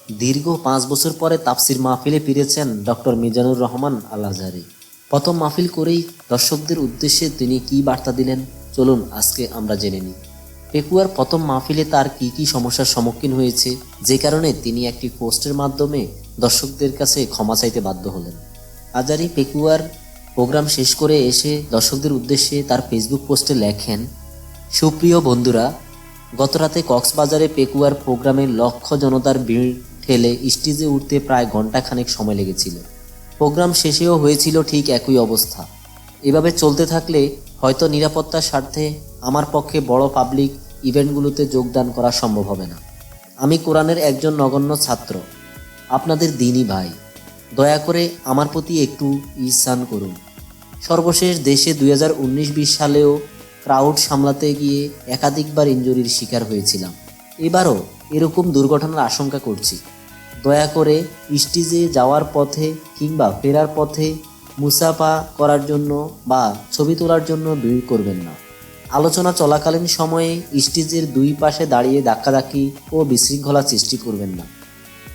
দীর্ঘ 5 বছর পরে তাফসির মাহফিলে ফিরেছেন ডক্টর মিজানুর রহমান আল আজহারী। প্রথম মাহফিল করেই দর্শকদের উদ্দেশ্যে তিনি কী বার্তা দিলেন, চলুন আজকে আমরা জেনে নিই। পেকুয়ার প্রথম মাহফিলে তার কী সমস্যার সম্মুখীন হয়েছে, যে কারণে তিনি একটি পোস্টের মাধ্যমে দর্শকদের কাছে ক্ষমা চাইতে বাধ্য হলেন। আজহারী পেকুয়ার প্রোগ্রাম শেষ করে এসে দর্শকদের উদ্দেশ্যে তার ফেসবুক পোস্টে লেখেন, সুপ্রিয় বন্ধুরা, গতরাতে কক্সবাজারে পেকুয়ার প্রোগ্রামে লক্ষ জনতার ভিড় ঠেলে স্টেজে উঠতে প্রায় ঘণ্টাখানেক সময় লেগেছিল। প্রোগ্রাম শেষেও হয়েছিল ঠিক একই অবস্থা। এভাবে চলতে থাকলে হয়তো নিরাপত্তার স্বার্থে আমার পক্ষে বড় পাবলিক ইভেন্টগুলোতে যোগদান করা সম্ভব হবে না। আমি কোরআনের একজন নগণ্য ছাত্র, আপনাদের দিনী ভাই। দয়া করে আমার প্রতি একটু ইহসান করুন। সর্বশেষ দেশে 2019-20 সালেও ক্রাউড সামলাতে গিয়ে একাধিকবার ইনজুরির শিকার হয়েছিলাম। এবারও এরকম দুর্ঘটনার আশঙ্কা করছি। দয়া করে স্টেজে যাওয়ার পথে কিংবা ফেরার পথে মুসাফা করার জন্য বা ছবি তোলার জন্য ভিড় করবেন না। আলোচনা চলাকালীন সময়ে স্টেজের দুই পাশে দাঁড়িয়ে ধাক্কাধাক্কি ও বিশৃঙ্খলা সৃষ্টি করবেন না।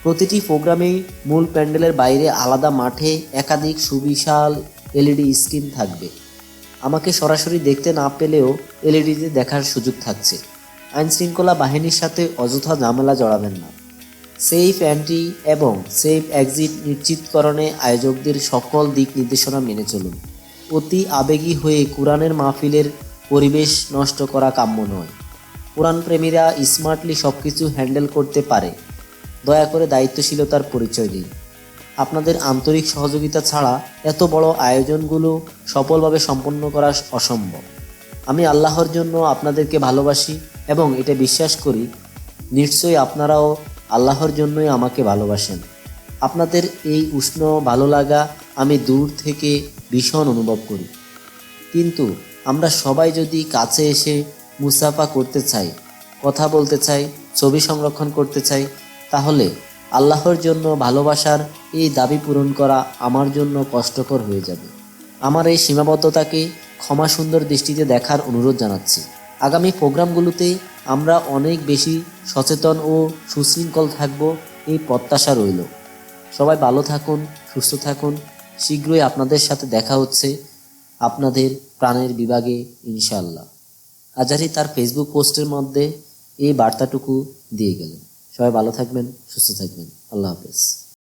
প্রতিটি প্রোগ্রামে মূল প্যান্ডেলের বাইরে আলাদা মাঠে একাধিক সুবিশাল এলইডি স্ক্রিন থাকবে। আমাকে সরাসরি দেখতে না পেলেও এলইডিতে দেখার সুযোগ থাকছে। আইনশৃঙ্খলা বাহিনীর সাথে অযথা ঝামেলা জড়াবেন না। সেফ এন্ট্রি এবং সেফ এক্সিট নিশ্চিতকরণে আয়োজকদের সকল দিক নির্দেশনা মেনে চলুন। অতি আবেগী হয়ে কোরআনের মাহফিলের পরিবেশ নষ্ট করা কাম্য নয়। কোরআন প্রেমীরা স্মার্টলি সব কিছু হ্যান্ডেল করতে পারে। দয়া করে দায়িত্বশীলতার পরিচয় দিন। আপনাদের আন্তরিক সহযোগিতা ছাড়া এত বড় আয়োজনগুলো সফলভাবে সম্পন্ন করা অসম্ভব। আমি আল্লাহর জন্য আপনাদেরকে ভালোবাসি এবং এটা বিশ্বাস করি নিশ্চয়ই আপনারাও আল্লাহর জন্যই আমাকে ভালোবাসেন। আপনাদের এই উষ্ণ ভালো লাগা আমি দূর থেকে ভীষণ অনুভব করি। কিন্তু আমরা সবাই যদি কাছে এসে মুসাফা করতে চাই, কথা বলতে চাই, ছবি সংরক্ষণ করতে চাই, তাহলে আল্লাহর জন্য ভালোবাসার এই দাবি পূরণ করা আমার জন্য কষ্টকর হয়ে যাবে। আমার এই সীমাবদ্ধতাকে ক্ষমা সুন্দর দৃষ্টিতে দেখার অনুরোধ জানাচ্ছি। আগামী প্রোগ্রামগুলোতে আমরা অনেক বেশি সচেতন ও সুশৃঙ্খল থাকব, এই প্রত্যাশা রইল। সবাই ভালো থাকুন, সুস্থ থাকুন। শীঘ্রই আপনাদের সাথে দেখা হচ্ছে আপনাদের প্রাণের বিভাগে ইনশাআল্লাহ। আজহারী তার ফেসবুক পোস্টের মধ্যে এই বার্তাটুকু দিয়ে গেলেন। সবাই ভালো থাকবেন, সুস্থ থাকবেন। আল্লাহ হাফেজ।